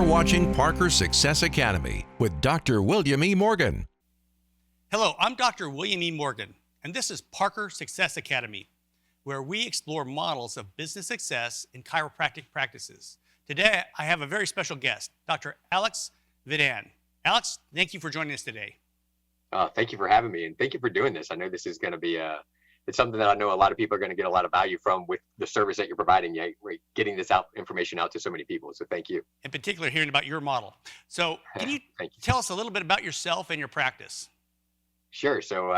watching Parker Success Academy with Dr. William E. Morgan. Hello, I'm Dr. William E. Morgan, and this is Parker Success Academy, where we explore models of business success in chiropractic practices. Today, I have a very special guest, Dr. Alex Vidan. Alex, thank you for joining us today. Thank you for having me, and thank you for doing this. I know this is going to be it's something that I know a lot of people are going to get a lot of value from with the service that you're providing, getting this information out to so many people. So thank you. In particular, hearing about your model. So can you tell us a little bit about yourself and your practice? Sure. So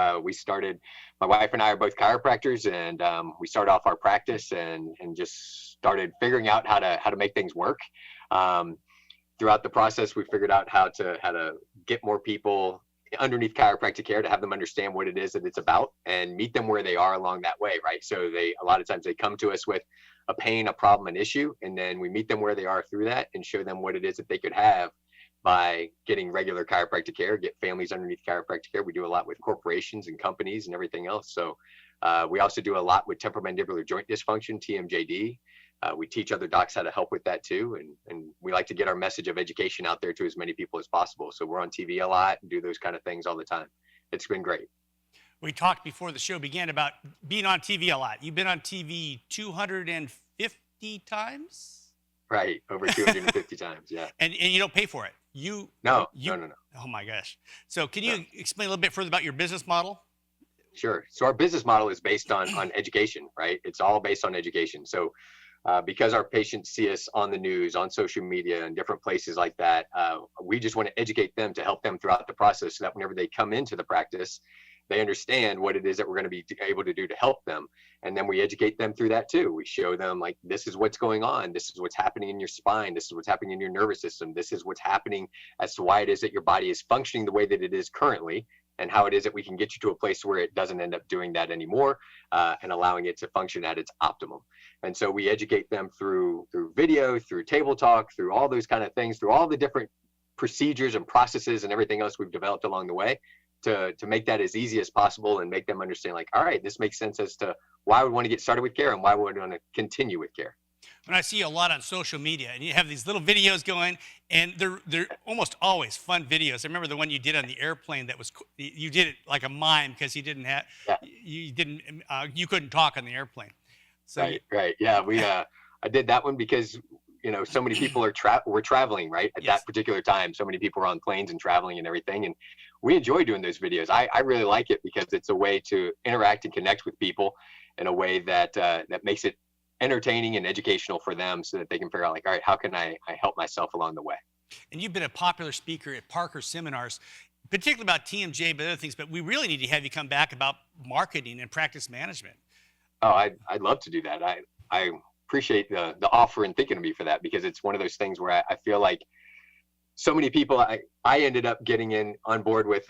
my wife and I are both chiropractors, and we started off our practice and just started figuring out how to make things work. Throughout the process, we figured out how to get more people underneath chiropractic care, to have them understand what it is that it's about and meet them where they are along that way, right? So a lot of times they come to us with a pain, a problem, an issue, and then we meet them where they are through that and show them what it is that they could have by getting regular chiropractic care, get families underneath chiropractic care. We do a lot with corporations and companies and everything else. So we also do a lot with temporomandibular joint dysfunction, TMJD. We teach other docs how to help with that too. And we like to get our message of education out there to as many people as possible. So we're on TV a lot and do those kind of things all the time. It's been great. We talked before the show began about being on TV a lot. You've been on TV 250 times? Right, over 250 times, yeah. And you don't pay for it? No. Oh my gosh. So can you explain a little bit further about your business model? Sure. So our business model is based on education, right? It's all based on education. So because our patients see us on the news, on social media, and different places like that, we just want to educate them to help them throughout the process so that whenever they come into the practice, they understand what it is that we're going to be able to do to help them. And then we educate them through that too. We show them, like, this is what's going on. This is what's happening in your spine. This is what's happening in your nervous system. This is what's happening as to why it is that your body is functioning the way that it is currently, and how it is that we can get you to a place where it doesn't end up doing that anymore, and allowing it to function at its optimum. And so we educate them through video, through table talk, through all those kind of things, through all the different procedures and processes and everything else we've developed along the way to make that as easy as possible and make them understand, like, all right, this makes sense as to why we want to get started with care and why we want to continue with care. When I see a lot on social media, and you have these little videos going, and they're almost always fun videos. I remember the one you did on the airplane that was, you did it like a mime because you couldn't talk on the airplane. So right. Yeah, I did that one because, so many people were traveling, right? At that particular time, so many people were on planes and traveling and everything. And we enjoy doing those videos. I really like it because it's a way to interact and connect with people in a way that makes it entertaining and educational for them, so that they can figure out, like, all right, how can I help myself along the way? And you've been a popular speaker at Parker seminars, particularly about TMJ, but other things, but we really need to have you come back about marketing and practice management. Oh, I'd love to do that. I appreciate the offer and thinking of me for that, because it's one of those things where I feel like so many people, I ended up getting on board with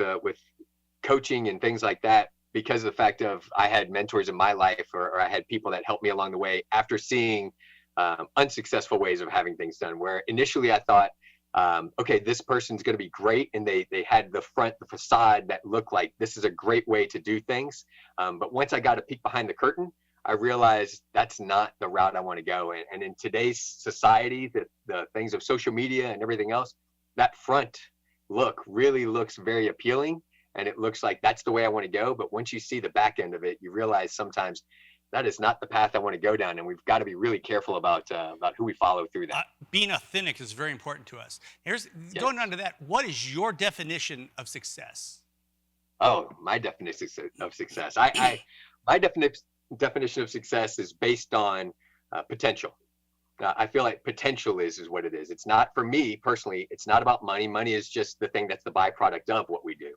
coaching and things like that because of the fact of I had mentors in my life, or I had people that helped me along the way after seeing unsuccessful ways of having things done, where initially I thought, okay, this person's going to be great. And they had the facade that looked like this is a great way to do things. But once I got a peek behind the curtain, I realized that's not the route I want to go. And in today's society, the things of social media and everything else, that front look really looks very appealing. And it looks like that's the way I want to go. But once you see the back end of it, you realize sometimes that is not the path I want to go down. And we've got to be really careful about who we follow through that. Being authentic is very important to us. Going on to that, what is your definition of success? Oh, my definition of success. My definition of success is based on potential. I feel like potential is what it is. It's not, for me personally, it's not about money. Money is just the thing that's the byproduct of what we do.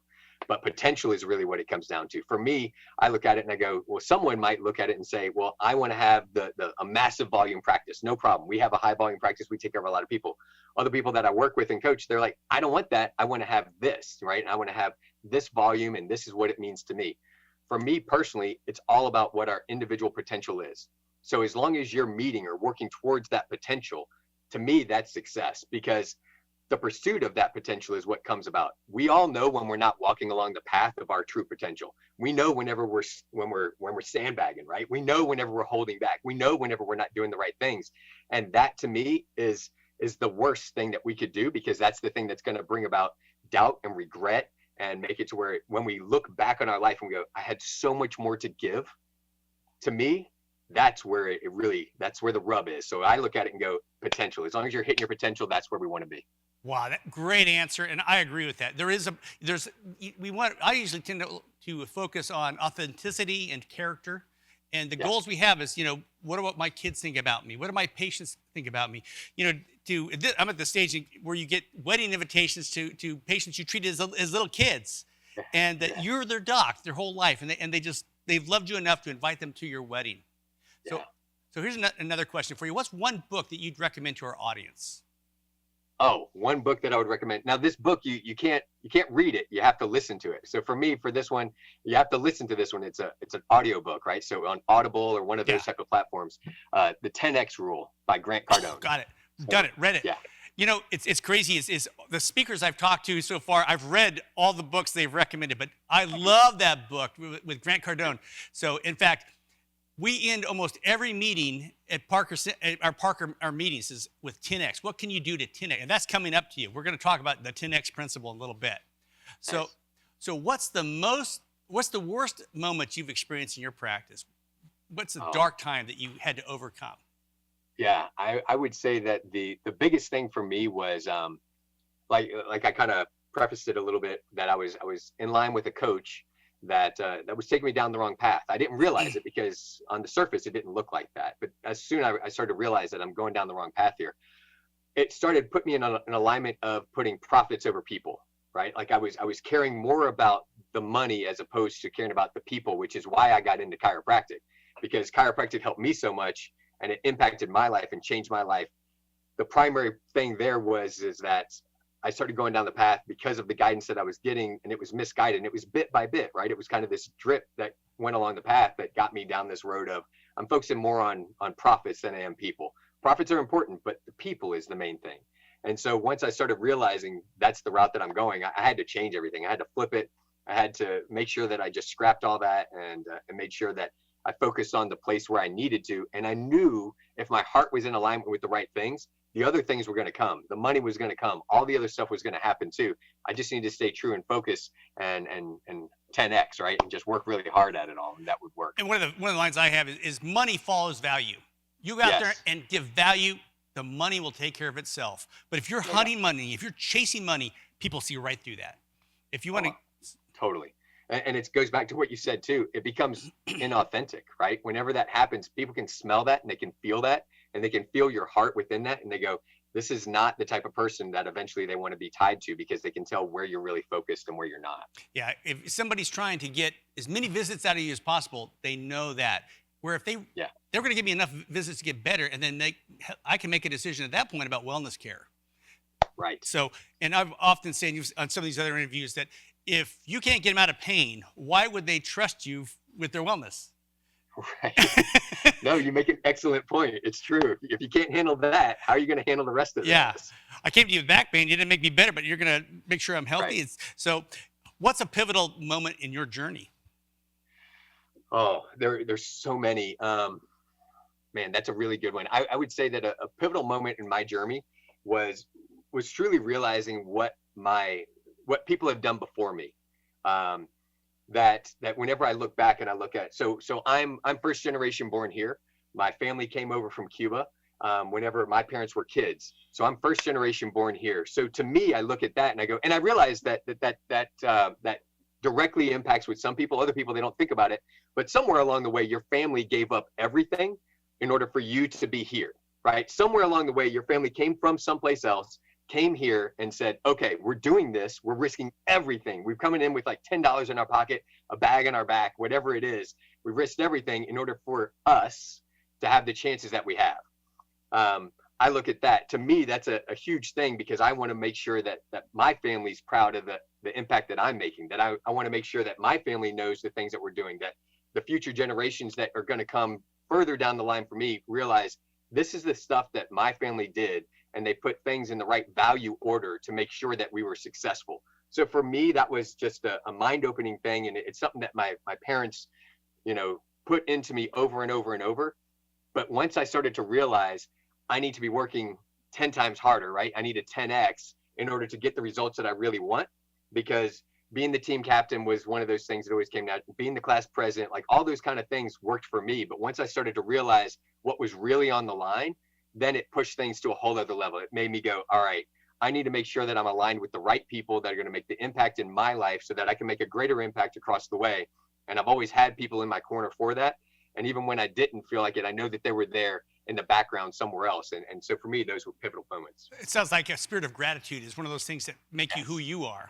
But potential is really what it comes down to. For me, I look at it and I go, well, someone might look at it and say, well, I want to have a massive volume practice. No problem. We have a high volume practice. We take care of a lot of people. Other people that I work with and coach, they're like, I don't want that. I want to have this, right? I want to have this volume, and this is what it means to me. For me personally, it's all about what our individual potential is. So as long as you're meeting or working towards that potential, to me, that's success, because the pursuit of that potential is what comes about. We all know when we're not walking along the path of our true potential. We know whenever we're sandbagging, right? We know whenever we're holding back. We know whenever we're not doing the right things. And that to me is is the worst thing that we could do, because that's the thing that's going to bring about doubt and regret and make it to where when we look back on our life and we go, I had so much more to give. To me, that's where that's where the rub is. So I look at it and go, potential. As long as you're hitting your potential, that's where we want to be. Wow, great answer, and I agree with that. I usually tend to focus on authenticity and character, and the goals we have is, what do my kids think about me? What do my patients think about me? I'm at the stage where you get wedding invitations to patients you treated as little kids, and that you're their doc their whole life, and they've loved you enough to invite them to your wedding. So here's another question for you. What's one book that you'd recommend to our audience? Oh, one book that I would recommend. Now, this book, you can't read it. You have to listen to it. So for me, for this one, you have to listen to this one. It's an audio book, right? So on Audible or one of those type of platforms, the 10X Rule by Grant Cardone. Oh, got it. Done it. Read it. Yeah. It's crazy. Is the speakers I've talked to so far, I've read all the books they've recommended, but I love that book with Grant Cardone. So in fact, we end almost every meeting at our meetings is with 10X. What can you do to 10X? And that's coming up to you. We're going to talk about the 10X principle in a little bit. So, Nice. So what's the worst moment you've experienced in your practice? What's the dark time that you had to overcome? Yeah, I would say that the biggest thing for me was like I kind of prefaced it a little bit, that I was in line with a coach that was taking me down the wrong path. I didn't realize it because on the surface it didn't look like that. But as soon as I started to realize that I'm going down the wrong path here, it started putting me in an alignment of putting profits over people, right? Like I was caring more about the money as opposed to caring about the people, which is why I got into chiropractic, because chiropractic helped me so much and it impacted my life and changed my life. The primary thing there is that I started going down the path because of the guidance that I was getting, and it was misguided. And it was bit by bit, right? It was kind of this drip that went along the path that got me down this road of, I'm focusing more on profits than I am people. Profits are important, but the people is the main thing. And so once I started realizing that's the route that I'm going, I had to change everything. I had to flip it. I had to make sure that I just scrapped all that and made sure that I focused on the place where I needed to. And I knew if my heart was in alignment with the right things, the other things were going to come. The money was going to come. All the other stuff was going to happen too. I just need to stay true and focus and 10X, right? And just work really hard at it all, and that would work. And one of the lines I have is money follows value. You go out there and give value, the money will take care of itself. But if you're hunting money, if you're chasing money, people see right through that. If you want to... Totally. And it goes back to what you said too. It becomes inauthentic, right? Whenever that happens, people can smell that and they can feel that, and they can feel your heart within that. And they go, this is not the type of person that eventually they want to be tied to, because they can tell where you're really focused and where you're not. Yeah. If somebody's trying to get as many visits out of you as possible, they know that. Where if they're going to give me enough visits to get better, and then I can make a decision at that point about wellness care. Right. So, and I've often said on some of these other interviews that if you can't get them out of pain, why would they trust you with their wellness? Right. No, you make an excellent point. It's true. If you can't handle that, how are you going to handle the rest of it? Yeah. I came to you with back pain. You didn't make me better, but you're going to make sure I'm healthy. Right. So what's a pivotal moment in your journey? Oh, there's so many. Man, that's a really good one. I would say that a pivotal moment in my journey was truly realizing what people have done before me. That whenever I look back and I look at, so I'm first generation born here. My family came over from Cuba whenever my parents were kids. So I'm first generation born here. So to me, I look at that and I go, and I realize that directly impacts with some people. Other people, they don't think about it. But somewhere along the way, your family gave up everything in order for you to be here, right? Somewhere along the way, your family came from someplace else, came here and said, okay, we're doing this. We're risking everything. We're coming in with like $10 in our pocket, a bag on our back, whatever it is. We risked everything in order for us to have the chances that we have. I look at that. To me, that's a huge thing, because I want to make sure that my family's proud of the impact that I'm making, that I want to make sure that my family knows the things that we're doing, that the future generations that are going to come further down the line for me realize this is the stuff that my family did, and they put things in the right value order to make sure that we were successful. So for me, that was just a mind-opening thing, and it's something that my parents, put into me over and over and over. But once I started to realize I need to be working 10 times harder, right? I need a 10x in order to get the results that I really want, because being the team captain was one of those things that always came down. Being the class president, like all those kind of things worked for me. But once I started to realize what was really on the line, then it pushed things to a whole other level. It made me go, all right, I need to make sure that I'm aligned with the right people that are going to make the impact in my life so that I can make a greater impact across the way. And I've always had people in my corner for that. And even when I didn't feel like it, I know that they were there in the background somewhere else. And so for me, those were pivotal moments. It sounds like a spirit of gratitude is one of those things that make you who you are.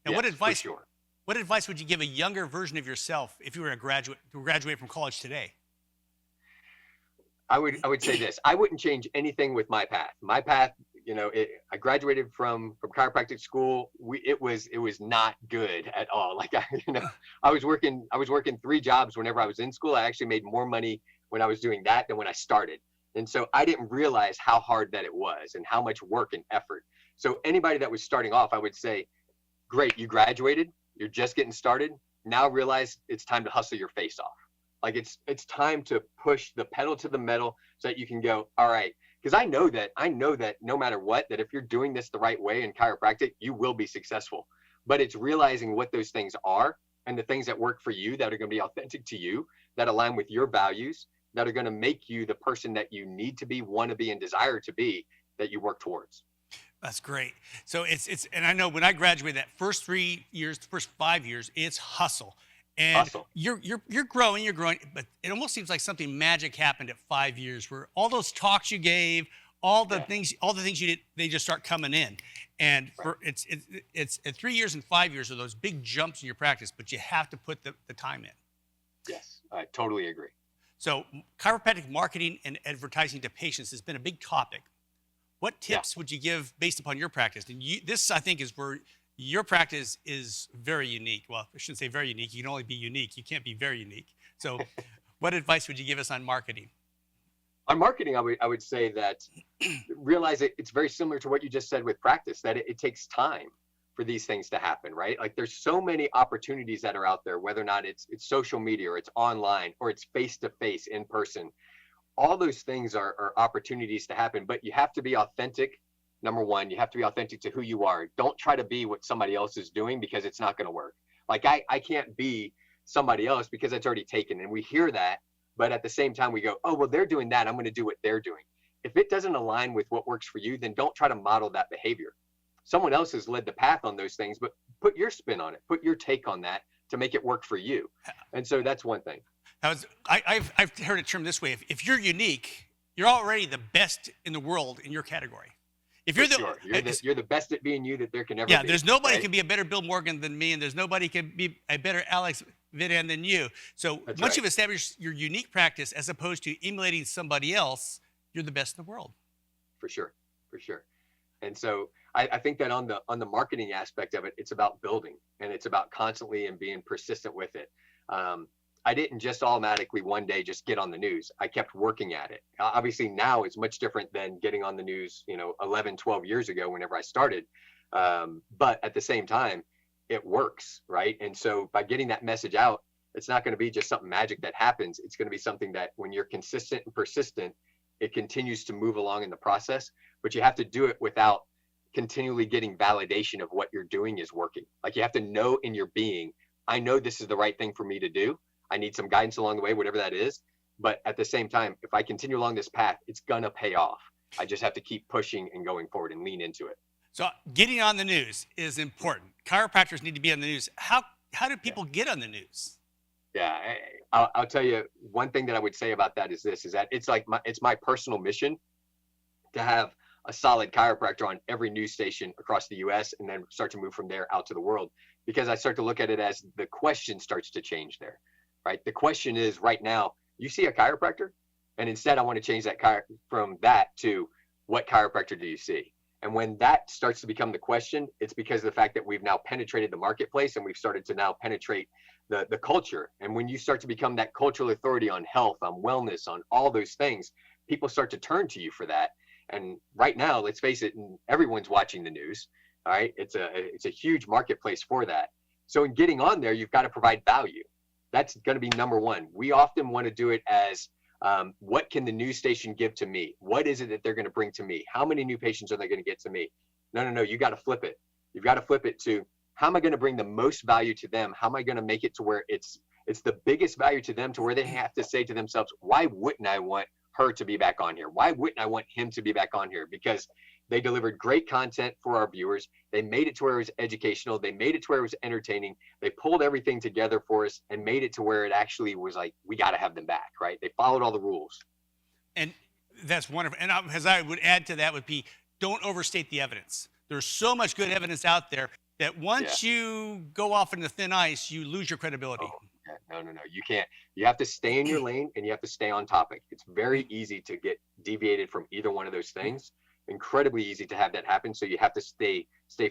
Now, Yes, what advice? for sure. What advice would you give a younger version of yourself if you were a graduate from college today? I would say this. I wouldn't change anything with my path. My path, I graduated from chiropractic school. It was not good at all. Like I was working 3 jobs whenever I was in school. I actually made more money when I was doing that than when I started. And so I didn't realize how hard that it was and how much work and effort. So anybody that was starting off, I would say, great, you graduated, you're just getting started. Now realize it's time to hustle your face off. Like it's time to push the pedal to the metal so that you can go, all right. Because I know that no matter what, that if you're doing this the right way in chiropractic, you will be successful. But it's realizing what those things are and the things that work for you, that are going to be authentic to you, that align with your values, that are going to make you the person that you need to be, want to be, and desire to be, that you work towards. That's great. So and I know when I graduated, that first 3 years, the first 5 years, it's hustle. And Hustle. you're growing, but it almost seems like something magic happened at 5 years, where all those talks you gave, all the things you did, they just start coming in. And it's at 3 years and 5 years are those big jumps in your practice, but you have to put the time in. Yes, I totally agree. So chiropractic marketing and advertising to patients has been a big topic. What tips would you give based upon your practice? And this, I think, is where your practice is very unique. Well, I shouldn't say very unique. You can only be unique. You can't be very unique. So what advice would you give us on marketing? On marketing, I would say that realize it's very similar to what you just said with practice, that it takes time for these things to happen, right? Like there's so many opportunities that are out there, whether or not it's social media or it's online or it's face-to-face in person. All those things are opportunities to happen, but you have to be authentic. Number one, you have to be authentic to who you are. Don't try to be what somebody else is doing, because it's not going to work. Like I can't be somebody else because it's already taken. And we hear that, but at the same time we go, oh, well, they're doing that, I'm going to do what they're doing. If it doesn't align with what works for you, then don't try to model that behavior. Someone else has led the path on those things, but put your spin on it, put your take on that to make it work for you. And so that's one thing. I've heard it termed this way: if you're unique, you're already the best in the world in your category. If you're you're the best at being you that there can ever be. There's nobody right? can be a better Bill Morgan than me, and there's nobody can be a better Alex Vidan than you. So once you've established your unique practice, as opposed to emulating somebody else, you're the best in the world. For sure. And so I think that on the marketing aspect of it, it's about building, and it's about constantly and being persistent with it. I didn't just automatically one day just get on the news. I kept working at it. Obviously now it's much different than getting on the news, 11, 12 years ago, whenever I started. But at the same time, it works, right? And so by getting that message out, it's not going to be just something magic that happens. It's going to be something that when you're consistent and persistent, it continues to move along in the process, but you have to do it without continually getting validation of what you're doing is working. Like you have to know in your being, I know this is the right thing for me to do. I need some guidance along the way, whatever that is. But at the same time, if I continue along this path, it's going to pay off. I just have to keep pushing and going forward and lean into it. So getting on the news is important. Chiropractors need to be on the news. How do people get on the news? Yeah, I'll tell you one thing that I would say about that is that it's my personal mission to have a solid chiropractor on every news station across the US, and then start to move from there out to the world, because I start to look at it as the question starts to change there, right? The question is right now, you see a chiropractor, and instead I want to change that from that to what chiropractor do you see? And when that starts to become the question, it's because of the fact that we've now penetrated the marketplace, and we've started to now penetrate the culture. And when you start to become that cultural authority on health, on wellness, on all those things, people start to turn to you for that. And right now, let's face it, everyone's watching the news. All right, it's a huge marketplace for that. So in getting on there, you've got to provide value. That's going to be number one. We often want to do it as What can the news station give to me? What is it that they're going to bring to me? How many new patients are they going to get to me? No, you got to flip it. You've got to flip it to, how am I going to bring the most value to them? How am I going to make it to where it's the biggest value to them, to where they have to say to themselves, why wouldn't I want her to be back on here? Why wouldn't I want him to be back on here? Because they delivered great content for our viewers. They made it to where it was educational. They made it to where it was entertaining. They pulled everything together for us and made it to where it actually was like, we got to have them back, right? They followed all the rules. And that's wonderful. And as I would add to that would be, don't overstate the evidence. There's so much good evidence out there that once you go off into thin ice, you lose your credibility. No, you can't. You have to stay in your lane, and you have to stay on topic. It's very easy to get deviated from either one of those things. Incredibly easy to have that happen. So you have to stay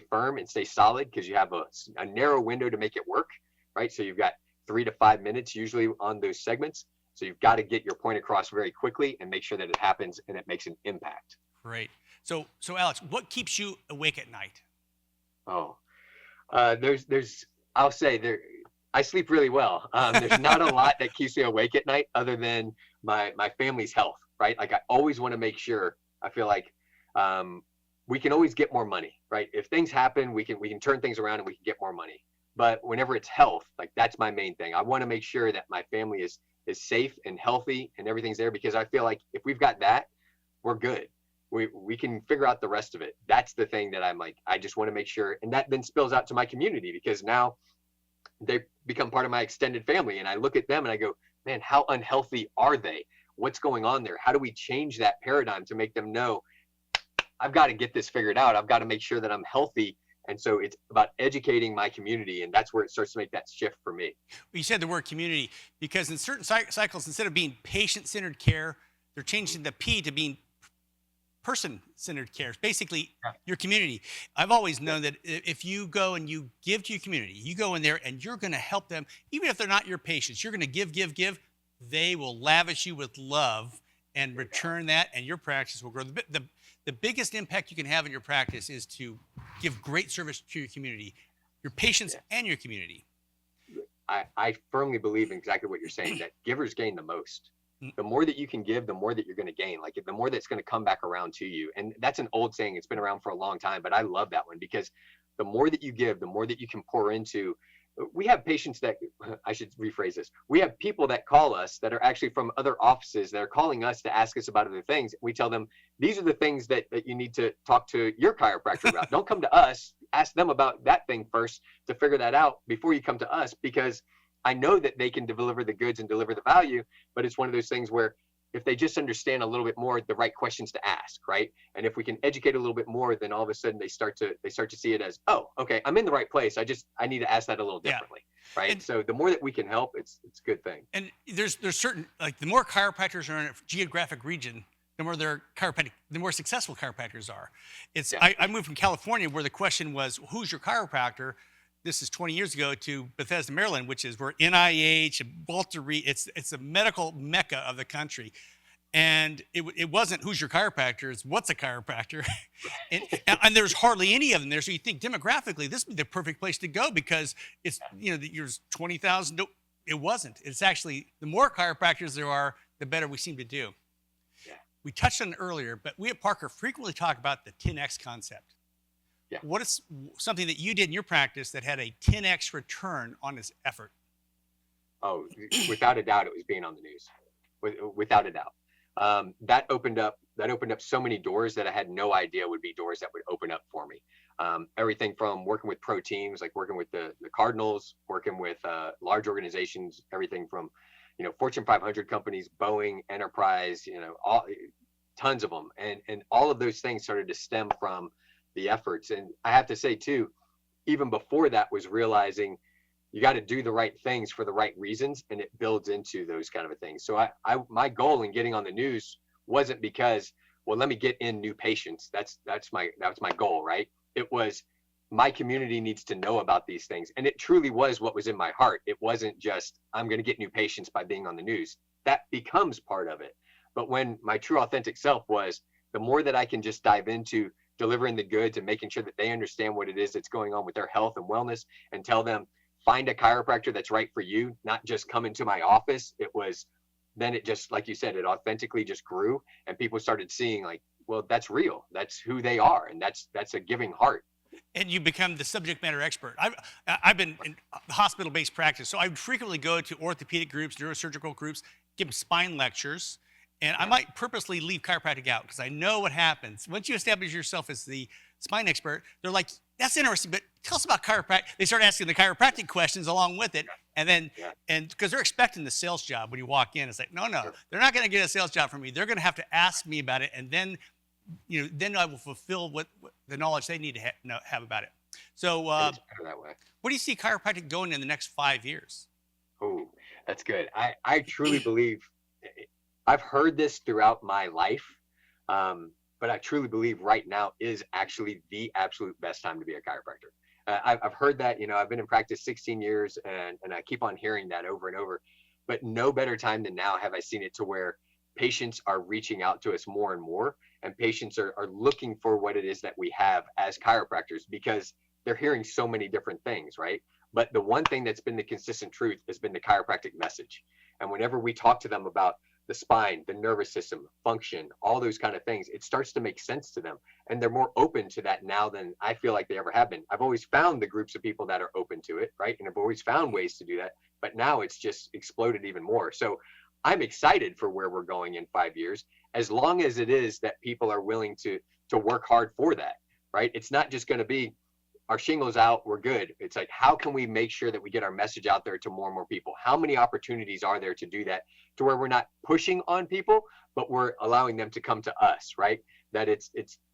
firm and stay solid, because you have a narrow window to make it work, right? So you've got 3 to 5 minutes usually on those segments. So you've got to get your point across very quickly and make sure that it happens and it makes an impact. Great. So Alex, what keeps you awake at night? I'll say I sleep really well. There's not a lot that keeps me awake at night other than my family's health, right? Like, I always want to make sure, I feel like we can always get more money, right? If things happen, we can turn things around and we can get more money. But whenever it's health, like, that's my main thing. I want to make sure that my family is safe and healthy and everything's there, because I feel like if we've got that, we're good. We can figure out the rest of it. That's the thing that I'm like, I just want to make sure. And that then spills out to my community, because now they become part of my extended family. And I look at them and I go, man, how unhealthy are they? What's going on there? How do we change that paradigm to make them know, I've got to get this figured out. I've got to make sure that I'm healthy. And so it's about educating my community. And that's where it starts to make that shift for me. You said the word community, because in certain cycles, instead of being patient-centered care, they're changing the P to being person-centered care. Basically, your community. I've always known that if you go and you give to your community, you go in there and you're going to help them, even if they're not your patients, you're going to give, they will lavish you with love and return that, and your practice will grow. The biggest impact you can have in your practice is to give great service to your community, your patients and your community. I firmly believe in exactly what you're saying, that givers gain the most. The more that you can give, the more that you're going to gain. Like, the more that's going to come back around to you. And that's an old saying. It's been around for a long time, but I love that one, because the more that you give, the more that you can pour into. We have patients that, I should rephrase this. We have people that call us that are actually from other offices that are calling us to ask us about other things. We tell them, these are the things that you need to talk to your chiropractor about. Don't come to us. Ask them about that thing first to figure that out before you come to us, because I know that they can deliver the goods and deliver the value, but it's one of those things where if they just understand a little bit more the right questions to ask, right? And if we can educate a little bit more, then all of a sudden they start to see it as, oh, okay, I'm in the right place. I need to ask that a little differently, right? And so the more that we can help, it's a good thing. And there's certain, like, the more chiropractors are in a geographic region, the more the more successful chiropractors are. I moved from California, where the question was, who's your chiropractor? This is 20 years ago, to Bethesda, Maryland, which is where NIH and Walter Reed, it's a medical mecca of the country. And it wasn't who's your chiropractor, it's what's a chiropractor. and there's hardly any of them there. So you think demographically, this would be the perfect place to go, because it's, there's 20,000. No, it wasn't. It's actually, the more chiropractors there are, the better we seem to do. Yeah. We touched on it earlier, but we at Parker frequently talk about the 10X concept. Yeah. What is something that you did in your practice that had a 10X return on this effort? Oh, without a doubt, it was being on the news. Without a doubt. That opened up so many doors that I had no idea would be doors that would open up for me. Everything from working with pro teams, like working with the Cardinals, working with large organizations, everything from, Fortune 500 companies, Boeing, Enterprise, tons of them. And all of those things started to stem from the efforts. And I have to say too, even before that, was realizing you got to do the right things for the right reasons, and it builds into those kind of things. So my goal in getting on the news wasn't because, well, let me get in new patients. That's my goal, right? It was, my community needs to know about these things. And it truly was what was in my heart. It wasn't just, I'm going to get new patients by being on the news. That becomes part of it. But when my true authentic self was, the more that I can just dive into delivering the goods and making sure that they understand what it is that's going on with their health and wellness, and tell them, find a chiropractor that's right for you, not just come into my office. It was, then it just, like you said, it authentically just grew, and people started seeing like, well, that's real. That's who they are. And that's a giving heart. And you become the subject matter expert. I've been in hospital-based practice, so I would frequently go to orthopedic groups, neurosurgical groups, give spine lectures, and I might purposely leave chiropractic out because I know what happens. Once you establish yourself as the spine expert, they're like, that's interesting, but tell us about chiropractic. They start asking the chiropractic questions along with it, and then, and because they're expecting the sales job when you walk in, it's like, no, they're not going to get a sales job from me. They're going to have to ask me about it, and then, then I will fulfill what the knowledge they need to have about it. So, It's better that way. where do you see chiropractic going in the next 5 years? Oh, that's good. I truly believe, I've heard this throughout my life, but I truly believe right now is actually the absolute best time to be a chiropractor. I've heard that, I've been in practice 16 years and I keep on hearing that over and over, but no better time than now have I seen it, to where patients are reaching out to us more and more, and patients are looking for what it is that we have as chiropractors, because they're hearing so many different things, right? But the one thing that's been the consistent truth has been the chiropractic message. And whenever we talk to them about the spine, the nervous system, function, all those kind of things, it starts to make sense to them. And they're more open to that now than I feel like they ever have been. I've always found the groups of people that are open to it, right? And I've always found ways to do that, but now it's just exploded even more. So I'm excited for where we're going in 5 years, as long as it is that people are willing to work hard for that, right? It's not just going to be, our shingles out, we're good. It's like, how can we make sure that we get our message out there to more and more people? How many opportunities are there to do that, to where we're not pushing on people, but we're allowing them to come to us, right? That it's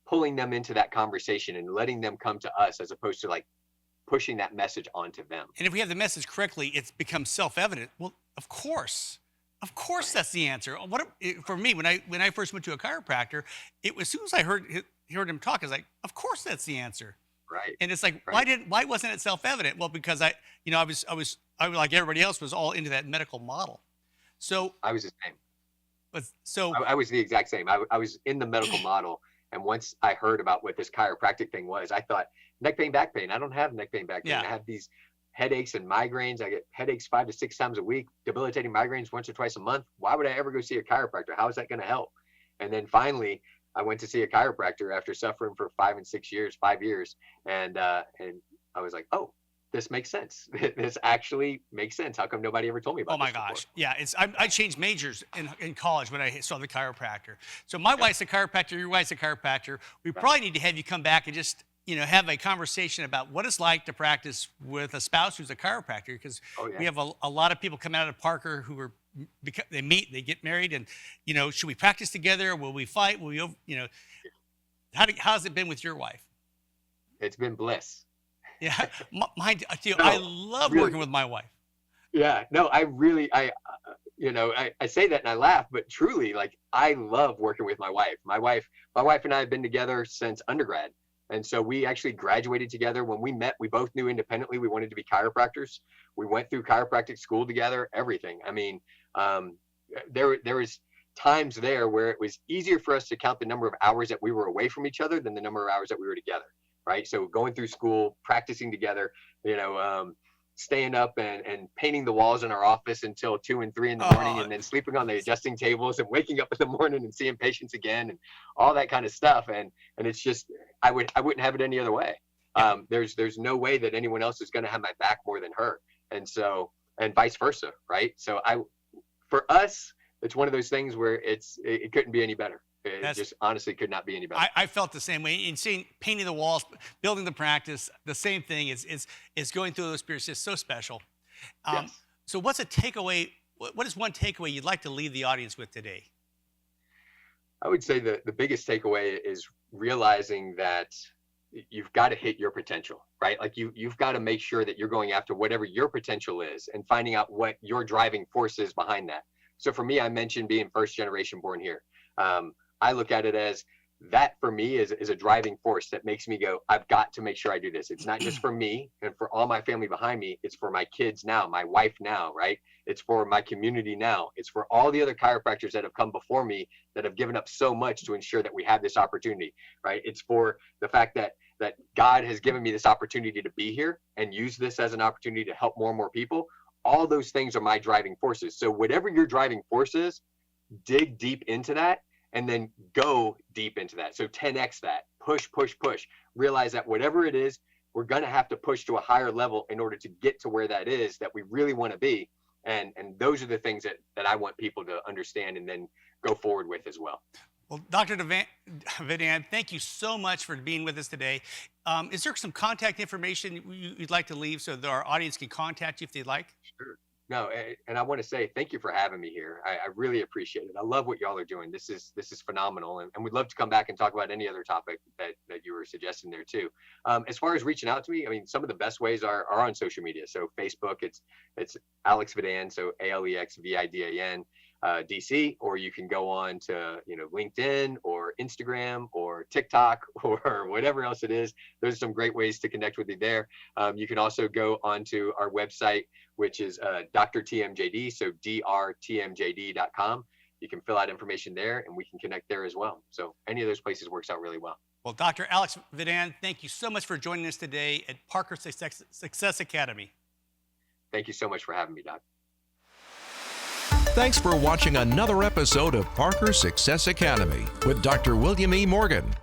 pulling them into that conversation and letting them come to us, as opposed to like pushing that message onto them. And if we have the message correctly, it's become self-evident. Well, of course, that's the answer. For me, when I first went to a chiropractor, it was, as soon as I heard him talk, I was like, of course that's the answer. Right. And it's like, Right. why wasn't it self-evident? Well, because I was like everybody else, was all into that medical model. So I was the same. but so I was the exact same. I was in the medical model. And once I heard about what this chiropractic thing was, I thought, neck pain, back pain. I don't have neck pain, back pain. Yeah. I have these headaches and migraines. I get headaches 5 to 6 times a week, debilitating migraines once or twice a month. Why would I ever go see a chiropractor? How is that going to help? And then finally, I went to see a chiropractor after suffering for 5 years. And I was like, oh, this makes sense. This actually makes sense. How come nobody ever told me about oh my this before? gosh, yeah. I changed majors in college when I saw the chiropractor. So my wife's a chiropractor. Your wife's a chiropractor. We probably need to have you come back and just have a conversation about what it's like to practice with a spouse who's a chiropractor, because we have a lot of people coming out of Parker who are, they meet, they get married, and should we practice together? Will we fight? Will we, how's it been with your wife? It's been bliss. Yeah, I love really. working with my wife. Yeah, no, I say that and I laugh, but truly, like, I love working with my wife. My wife and I have been together since undergrad. And so we actually graduated together. When we met, we both knew independently we wanted to be chiropractors. We went through chiropractic school together, everything. I mean, there was times there where it was easier for us to count the number of hours that we were away from each other than the number of hours that we were together, right? So going through school, practicing together, staying up and painting the walls in our office until 2 and 3 in the morning, and then sleeping on the adjusting tables and waking up in the morning and seeing patients again and all that kind of stuff. And it's just, I wouldn't have it any other way. There's no way that anyone else is going to have my back more than her. And so, and vice versa. Right. So for us, it's one of those things where it couldn't be any better. It just honestly could not be any better. I felt the same way. In seeing, painting the walls, building the practice, the same thing is going through those periods. It's so special. Yes. So what's a takeaway? What is one takeaway you'd like to leave the audience with today? I would say that the biggest takeaway is realizing that you've got to hit your potential, right? Like you've got to make sure that you're going after whatever your potential is and finding out what your driving force is behind that. So for me, I mentioned being first generation born here. I look at it as that for me is a driving force that makes me go, I've got to make sure I do this. It's not just for me and for all my family behind me. It's for my kids now, my wife now, right? It's for my community now. It's for all the other chiropractors that have come before me that have given up so much to ensure that we have this opportunity, right? It's for the fact that God has given me this opportunity to be here and use this as an opportunity to help more and more people. all those things are my driving forces. So whatever your driving force is, dig deep into that and then go deep into that. So 10x that, push, push, push. Realize that whatever it is, we're going to have to push to a higher level in order to get to where that is that we really want to be. And those are the things that I want people to understand and then go forward with as well. Well, Dr. Vidan, thank you so much for being with us today. Is there some contact information you'd like to leave so that our audience can contact you if they'd like? Sure. No, and I want to say thank you for having me here. I really appreciate it. I love what y'all are doing. This is phenomenal, and we'd love to come back and talk about any other topic that you were suggesting there too. As far as reaching out to me, I mean, some of the best ways are on social media. So Facebook, it's Alex Vidan, so AlexVidan. DC, or you can go on to LinkedIn or Instagram or TikTok or whatever else it is. Those are some great ways to connect with you there. You can also go onto our website, which is Dr. TMJD, so drtmjd.com. You can fill out information there and we can connect there as well. So any of those places works out really well. Well, Dr. Alex Vidan, thank you so much for joining us today at Parker Success Academy. Thank you so much for having me, Doc. Thanks for watching another episode of Parker Success Academy with Dr. William E. Morgan.